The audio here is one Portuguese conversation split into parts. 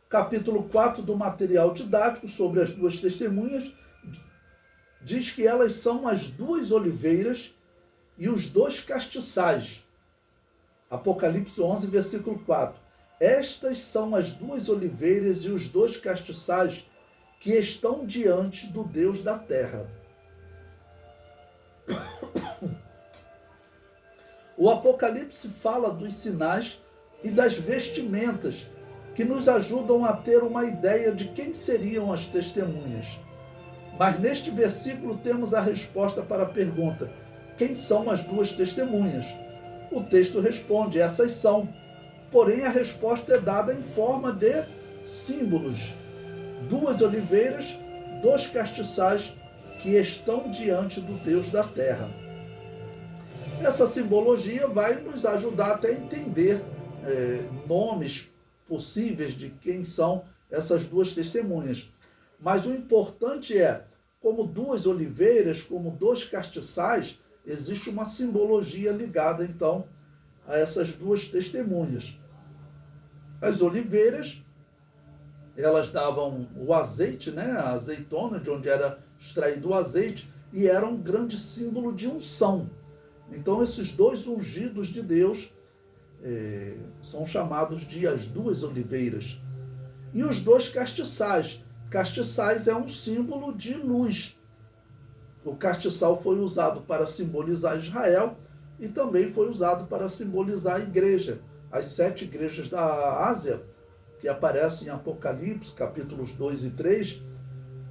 capítulo 4 do material didático sobre as duas testemunhas, diz que elas são as duas oliveiras e os dois castiçais. Apocalipse 11, versículo 4. Estas são as duas oliveiras e os dois castiçais que estão diante do Deus da terra. O Apocalipse fala dos sinais e das vestimentas que nos ajudam a ter uma ideia de quem seriam as testemunhas. Mas neste versículo temos a resposta para a pergunta: quem são as duas testemunhas? O texto responde: essas são. Porém, a resposta é dada em forma de símbolos. Duas oliveiras, dois castiçais que estão diante do Deus da terra. Essa simbologia vai nos ajudar até a entender nomes possíveis de quem são essas duas testemunhas. Mas o importante é, como duas oliveiras, como dois castiçais, existe uma simbologia ligada, então, a essas duas testemunhas. As oliveiras, elas davam o azeite, né, a azeitona, de onde era extraído o azeite, e era um grande símbolo de unção. Então, esses dois ungidos de Deus são chamados de as duas oliveiras. E os dois castiçais. Castiçais é um símbolo de luz. O castiçal foi usado para simbolizar Israel e também foi usado para simbolizar a igreja. As 7 igrejas da Ásia, que aparecem em Apocalipse, capítulos 2 e 3,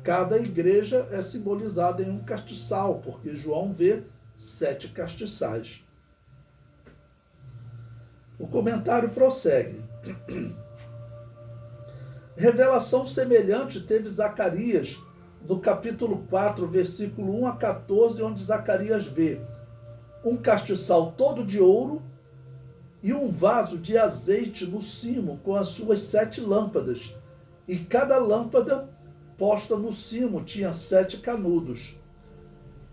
cada igreja é simbolizada em um castiçal, porque João vê 7 castiçais. O comentário prossegue. Revelação semelhante teve Zacarias no capítulo 4, versículo 1 a 14, onde Zacarias vê um castiçal todo de ouro e um vaso de azeite no cimo com as suas 7 lâmpadas, e cada lâmpada posta no cimo tinha 7 canudos.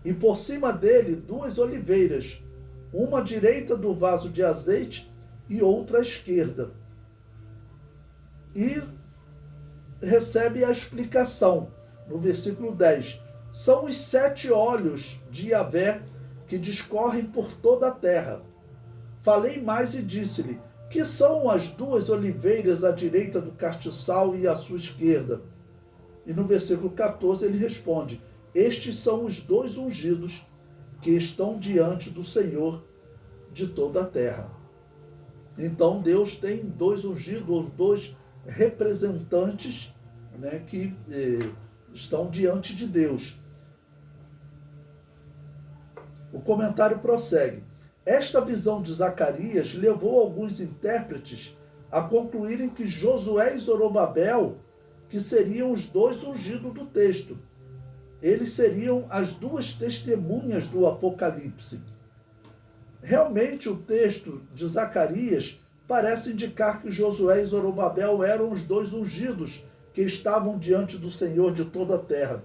E por cima dele 2 oliveiras, uma à direita do vaso de azeite e outra à esquerda. E recebe a explicação no versículo 10. São os 7 olhos de Yahvé que discorrem por toda a terra. Falei mais e disse-lhe: que são as 2 oliveiras à direita do castiçal e à sua esquerda? E no versículo 14 ele responde: estes são os 2 ungidos que estão diante do Senhor de toda a terra. Então Deus tem 2 ungidos, 2 representantes, né, que estão diante de Deus. O comentário prossegue. Esta visão de Zacarias levou alguns intérpretes a concluírem que Josué e Zorobabel, que seriam os 2 ungidos do texto, eles seriam as 2 testemunhas do Apocalipse. Realmente, o texto de Zacarias parece indicar que Josué e Zorobabel eram os 2 ungidos que estavam diante do Senhor de toda a terra.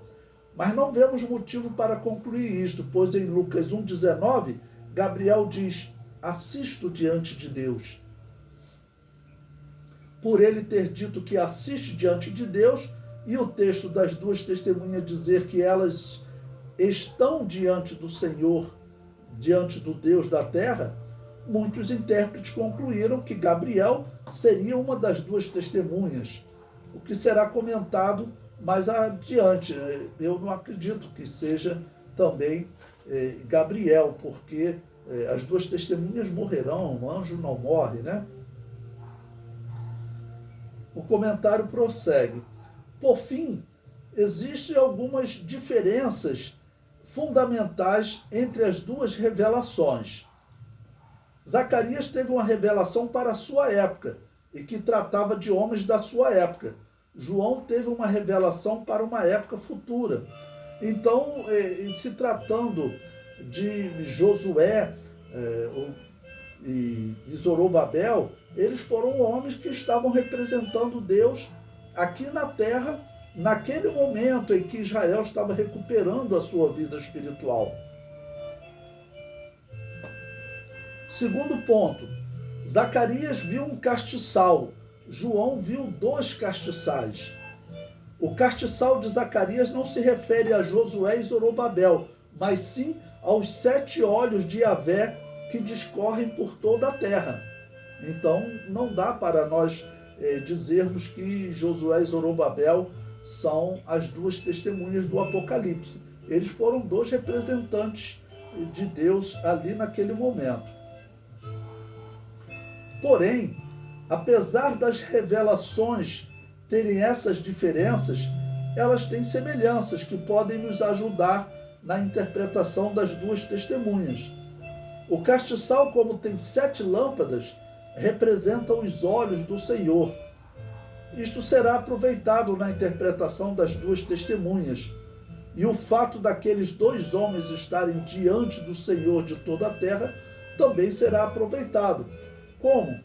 Mas não vemos motivo para concluir isto, pois em Lucas 1,19, Gabriel diz: assisto diante de Deus. Por ele ter dito que assiste diante de Deus, e o texto das 2 testemunhas dizer que elas estão diante do Senhor, diante do Deus da terra, muitos intérpretes concluíram que Gabriel seria uma das 2 testemunhas, o que será comentado mais adiante. Eu não acredito que seja também Gabriel, porque as 2 testemunhas morrerão, o anjo não morre, né? O comentário prossegue. Por fim, existem algumas diferenças fundamentais entre as 2 revelações. Zacarias teve uma revelação para a sua época, e que tratava de homens da sua época. João teve uma revelação para uma época futura. Então, se tratando de Josué e Zorobabel, eles foram homens que estavam representando Deus aqui na terra, naquele momento em que Israel estava recuperando a sua vida espiritual. Segundo ponto, Zacarias viu um castiçal, João viu 2 castiçais. O castiçal de Zacarias não se refere a Josué e Zorobabel, mas sim aos 7 olhos de Yahvé que discorrem por toda a terra. Então, não dá para nós dizermos que Josué e Zorobabel são as 2 testemunhas do Apocalipse. Eles foram 2 representantes de Deus ali naquele momento. Porém, apesar das revelações terem essas diferenças, elas têm semelhanças que podem nos ajudar na interpretação das 2 testemunhas. O castiçal, como tem 7 lâmpadas, representa os olhos do Senhor. Isto será aproveitado na interpretação das 2 testemunhas. E o fato daqueles 2 homens estarem diante do Senhor de toda a terra também será aproveitado. Como?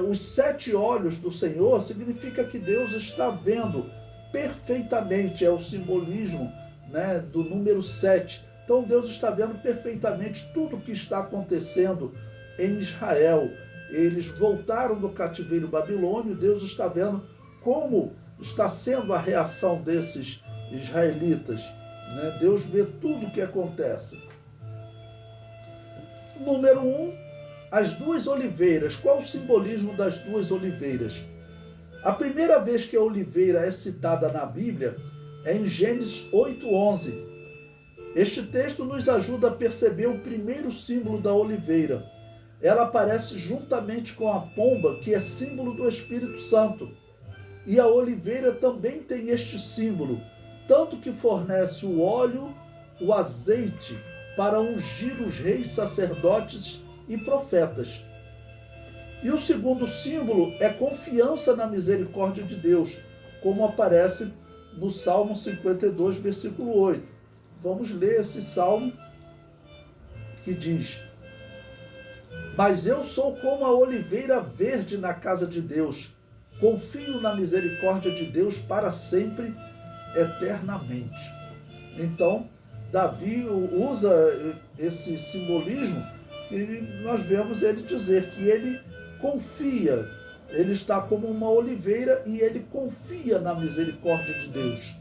Os 7 olhos do Senhor significa que Deus está vendo perfeitamente, é o simbolismo do número 7. Então Deus está vendo perfeitamente tudo o que está acontecendo em Israel. Eles voltaram do cativeiro babilônio, Deus está vendo como está sendo a reação desses israelitas. Deus vê tudo o que acontece. Número 1. As 2 oliveiras. Qual o simbolismo das 2 oliveiras? A primeira vez que a oliveira é citada na Bíblia é em Gênesis 8:11. Este texto nos ajuda a perceber o primeiro símbolo da oliveira. Ela aparece juntamente com a pomba, que é símbolo do Espírito Santo. E a oliveira também tem este símbolo, tanto que fornece o óleo, o azeite, para ungir os reis, sacerdotes e profetas. E o segundo símbolo é confiança na misericórdia de Deus, como aparece no Salmo 52, versículo 8. Vamos ler esse salmo que diz: Mas eu sou como a oliveira verde na casa de Deus, confio na misericórdia de Deus para sempre, eternamente. Então, Davi usa esse simbolismo e nós vemos ele dizer que ele confia, ele está como uma oliveira e ele confia na misericórdia de Deus.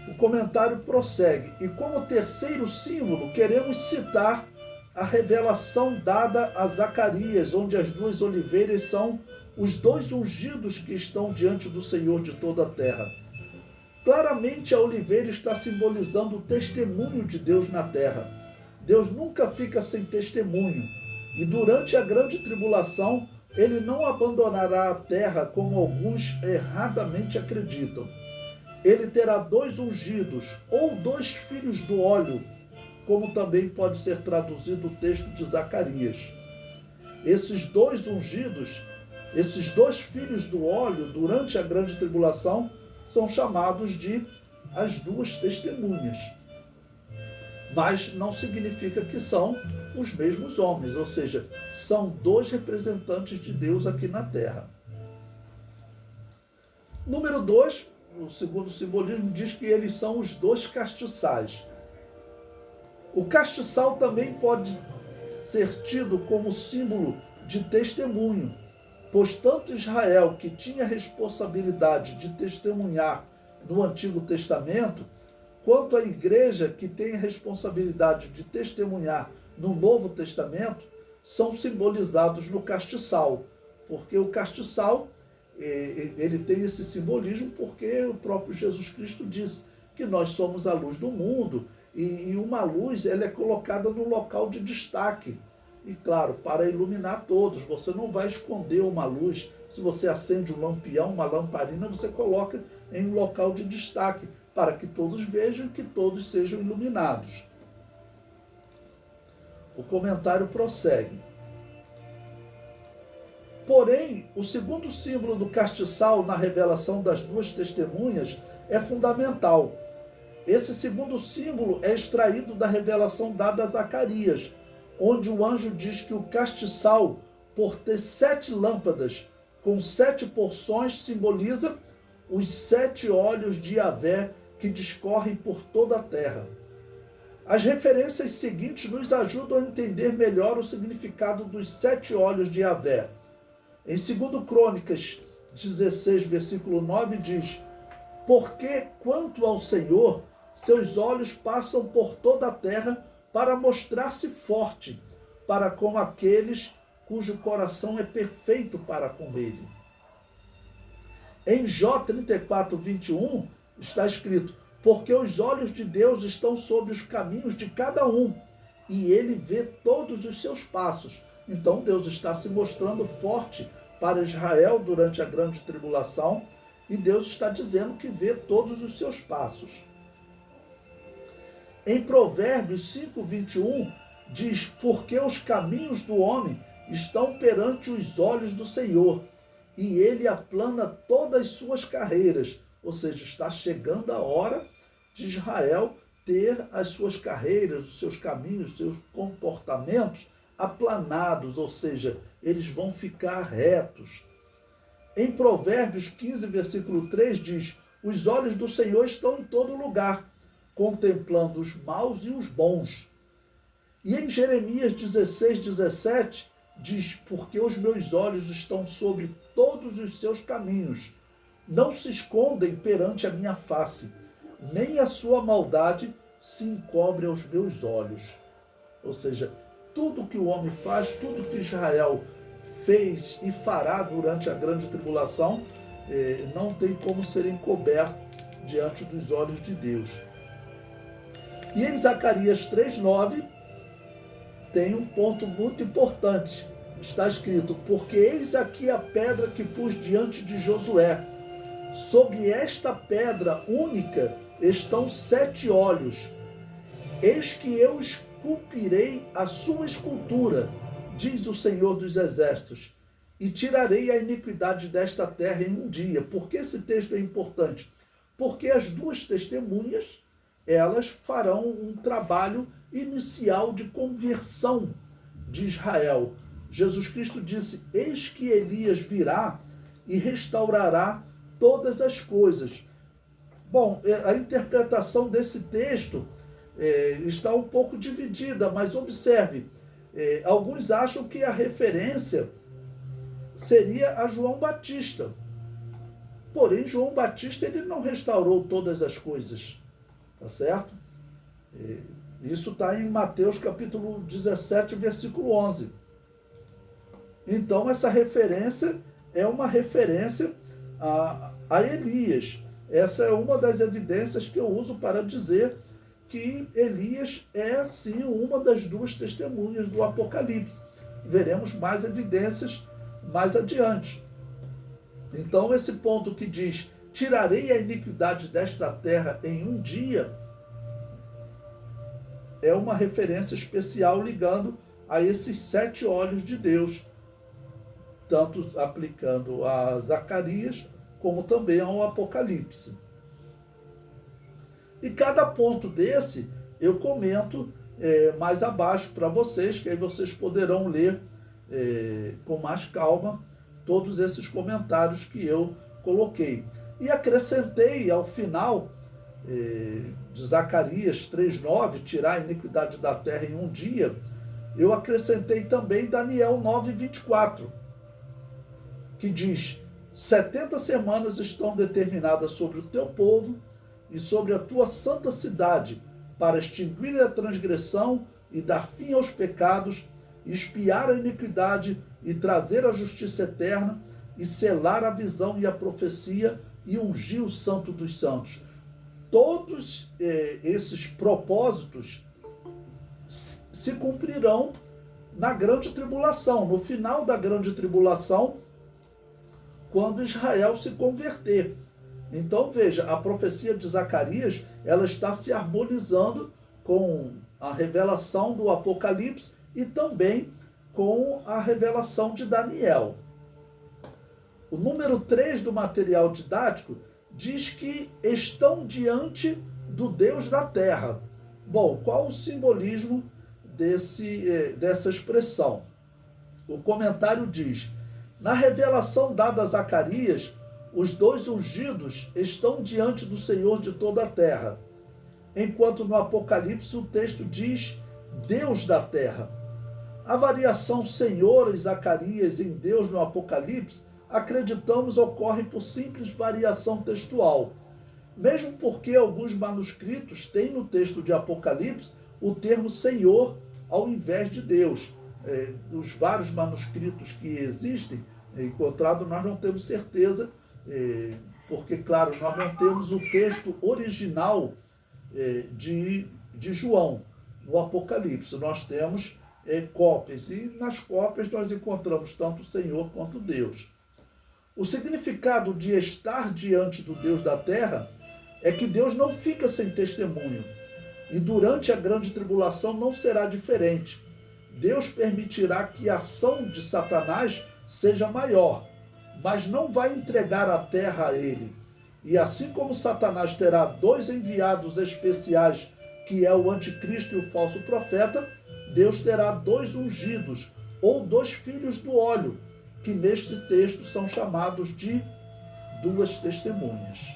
O comentário prossegue, e como terceiro símbolo, queremos citar a revelação dada a Zacarias, onde as 2 oliveiras são os 2 ungidos que estão diante do Senhor de toda a terra. Claramente a oliveira está simbolizando o testemunho de Deus na terra. Deus nunca fica sem testemunho. E durante a grande tribulação, ele não abandonará a terra como alguns erradamente acreditam. Ele terá 2 ungidos, ou 2 filhos do óleo, como também pode ser traduzido o texto de Zacarias. Esses 2 ungidos, esses 2 filhos do óleo, durante a grande tribulação, são chamados de as 2 testemunhas. Mas não significa que são os mesmos homens, ou seja, são 2 representantes de Deus aqui na terra. Número 2, o segundo simbolismo, diz que eles são os 2 castiçais. O castiçal também pode ser tido como símbolo de testemunho, pois tanto Israel, que tinha responsabilidade de testemunhar no Antigo Testamento, quanto a igreja, que tem a responsabilidade de testemunhar no Novo Testamento, são simbolizados no castiçal, porque o castiçal ele tem esse simbolismo porque o próprio Jesus Cristo disse que nós somos a luz do mundo, e uma luz ela é colocada no local de destaque. E claro, para iluminar todos, você não vai esconder uma luz. Se você acende um lampião, uma lamparina, você coloca em um local de destaque, para que todos vejam, que todos sejam iluminados. O comentário prossegue. Porém, o segundo símbolo do castiçal na revelação das 2 testemunhas é fundamental. Esse segundo símbolo é extraído da revelação dada a Zacarias, onde o anjo diz que o castiçal, por ter 7 lâmpadas com 7 porções, simboliza os 7 olhos de Yahvé que discorrem por toda a terra. As referências seguintes nos ajudam a entender melhor o significado dos 7 olhos de Yahvé. Em 2 Crônicas 16, versículo 9, diz: porque, quanto ao Senhor, seus olhos passam por toda a terra para mostrar-se forte, para com aqueles cujo coração é perfeito para com ele. Em Jó 34, 21, está escrito: porque os olhos de Deus estão sobre os caminhos de cada um, e ele vê todos os seus passos. Então Deus está se mostrando forte para Israel durante a grande tribulação, e Deus está dizendo que vê todos os seus passos. Em Provérbios 5, 21, diz: porque os caminhos do homem estão perante os olhos do Senhor, e ele aplana todas as suas carreiras. Ou seja, está chegando a hora de Israel ter as suas carreiras, os seus caminhos, os seus comportamentos aplanados, ou seja, eles vão ficar retos. Em Provérbios 15, versículo 3, diz: os olhos do Senhor estão em todo lugar, contemplando os maus e os bons. E em Jeremias 16, 17, diz: porque os meus olhos estão sobre todos os seus caminhos, não se escondem perante a minha face, nem a sua maldade se encobre aos meus olhos. Ou seja, tudo que o homem faz, tudo que Israel fez e fará durante a grande tribulação, não tem como ser encoberto diante dos olhos de Deus. E em Zacarias 3:9 tem um ponto muito importante. Está escrito: porque eis aqui a pedra que pus diante de Josué. Sob esta pedra única estão 7 olhos. Eis que eu esculpirei a sua escultura, diz o Senhor dos Exércitos, e tirarei a iniquidade desta terra em um dia. Por que esse texto é importante? Porque as 2 testemunhas, elas farão um trabalho inicial de conversão de Israel. Jesus Cristo disse: eis que Elias virá e restaurará todas as coisas. Bom, a interpretação desse texto está um pouco dividida, mas observe, alguns acham que a referência seria a João Batista. Porém, João Batista ele não restaurou todas as coisas, tá certo? Isso está em Mateus capítulo 17, versículo 11. Então, essa referência é uma referência a Elias. Essa é uma das evidências que eu uso para dizer que Elias é, sim, uma das 2 testemunhas do Apocalipse. Veremos mais evidências mais adiante. Então, esse ponto que diz: tirarei a iniquidade desta terra em um dia, é uma referência especial ligando a esses 7 olhos de Deus, tanto aplicando a Zacarias como também ao Apocalipse. E cada ponto desse eu comento mais abaixo para vocês, que aí vocês poderão ler com mais calma todos esses comentários que eu coloquei. E acrescentei ao final de Zacarias 3:9, tirar a iniquidade da terra em um dia, eu acrescentei também Daniel 9:24, que diz: 70 semanas estão determinadas sobre o teu povo e sobre a tua santa cidade, para extinguir a transgressão e dar fim aos pecados, expiar a iniquidade e trazer a justiça eterna, e selar a visão e a profecia, e ungir o santo dos santos. Todos esses propósitos se cumprirão na grande tribulação, no final da grande tribulação, quando Israel se converter. Então, veja, a profecia de Zacarias, ela está se harmonizando com a revelação do Apocalipse e também com a revelação de Daniel. O número 3 do material didático diz que estão diante do Deus da terra. Bom, qual o simbolismo dessa expressão? O comentário diz: na revelação dada a Zacarias, os 2 ungidos estão diante do Senhor de toda a terra. enquanto no Apocalipse o texto diz Deus da terra. A variação Senhor em Zacarias em Deus no Apocalipse, acreditamos, ocorre por simples variação textual, mesmo porque alguns manuscritos têm no texto de Apocalipse o termo Senhor ao invés de Deus. Os vários manuscritos que existem encontrados, nós não temos certeza, porque, claro, nós não temos o texto original de João no Apocalipse. Nós temos cópias, e nas cópias nós encontramos tanto o Senhor quanto Deus. O significado de estar diante do Deus da terra é que Deus não fica sem testemunho, e durante a grande tribulação não será diferente. Deus permitirá que a ação de Satanás seja maior, mas não vai entregar a terra a ele. E assim como Satanás terá 2 enviados especiais, que é o anticristo e o falso profeta, Deus terá 2 ungidos, ou 2 filhos do óleo, que neste texto são chamados de 2 testemunhas.